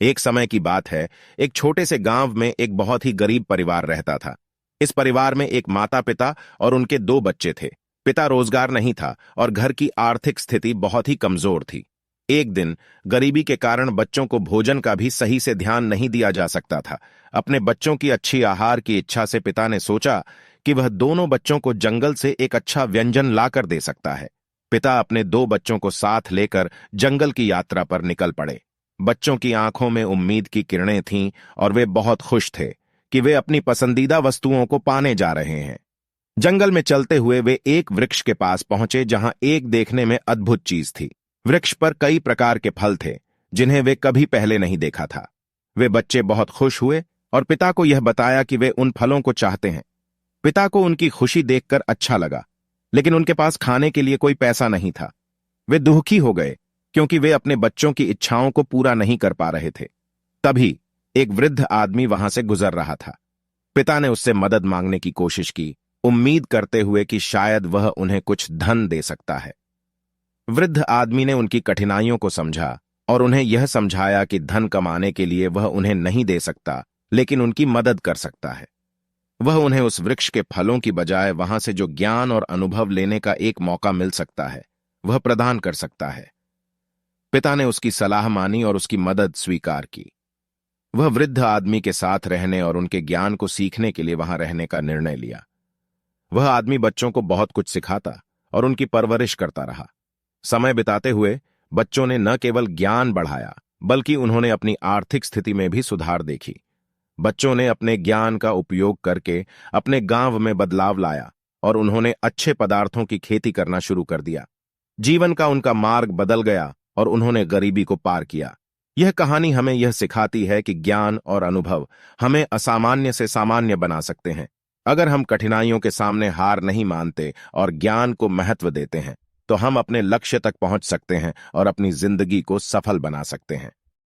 एक समय की बात है। एक छोटे से गांव में एक बहुत ही गरीब परिवार रहता था। इस परिवार में एक माता पिता और उनके दो बच्चे थे। पिता रोजगार नहीं था और घर की आर्थिक स्थिति बहुत ही कमजोर थी। एक दिन गरीबी के कारण बच्चों को भोजन का भी सही से ध्यान नहीं दिया जा सकता था। अपने बच्चों की अच्छी आहार की इच्छा से पिता ने सोचा कि वह दोनों बच्चों को जंगल से एक अच्छा व्यंजन लाकर दे सकता है। पिता अपने दो बच्चों को साथ लेकर जंगल की यात्रा पर निकल पड़े। बच्चों की आंखों में उम्मीद की किरणें थीं और वे बहुत खुश थे कि वे अपनी पसंदीदा वस्तुओं को पाने जा रहे हैं। जंगल में चलते हुए वे एक वृक्ष के पास पहुंचे जहां एक देखने में अद्भुत चीज थी। वृक्ष पर कई प्रकार के फल थे जिन्हें वे कभी पहले नहीं देखा था। वे बच्चे बहुत खुश हुए और पिता को यह बताया कि वे उन फलों को चाहते हैं। पिता को उनकी खुशी देखकर अच्छा लगा, लेकिन उनके पास खाने के लिए कोई पैसा नहीं था। वे दुखी हो गए क्योंकि वे अपने बच्चों की इच्छाओं को पूरा नहीं कर पा रहे थे। तभी एक वृद्ध आदमी वहां से गुजर रहा था। पिता ने उससे मदद मांगने की कोशिश की, उम्मीद करते हुए कि शायद वह उन्हें कुछ धन दे सकता है। वृद्ध आदमी ने उनकी कठिनाइयों को समझा और उन्हें यह समझाया कि धन कमाने के लिए वह उन्हें नहीं दे सकता, लेकिन उनकी मदद कर सकता है। वह उन्हें उस वृक्ष के फलों की बजाय वहां से जो ज्ञान और अनुभव लेने का एक मौका मिल सकता है, वह प्रदान कर सकता है। पिता ने उसकी सलाह मानी और उसकी मदद स्वीकार की। वह वृद्ध आदमी के साथ रहने और उनके ज्ञान को सीखने के लिए वहां रहने का निर्णय लिया। वह आदमी बच्चों को बहुत कुछ सिखाता और उनकी परवरिश करता रहा। समय बिताते हुए बच्चों ने न केवल ज्ञान बढ़ाया, बल्कि उन्होंने अपनी आर्थिक स्थिति में भी सुधार देखी। बच्चों ने अपने ज्ञान का उपयोग करके अपने गांव में बदलाव लाया और उन्होंने अच्छे पदार्थों की खेती करना शुरू कर दिया। जीवन का उनका मार्ग बदल गया और उन्होंने गरीबी को पार किया। यह कहानी हमें यह सिखाती है कि ज्ञान और अनुभव हमें असामान्य से सामान्य बना सकते हैं। अगर हम कठिनाइयों के सामने हार नहीं मानते और ज्ञान को महत्व देते हैं, तो हम अपने लक्ष्य तक पहुंच सकते हैं और अपनी जिंदगी को सफल बना सकते हैं।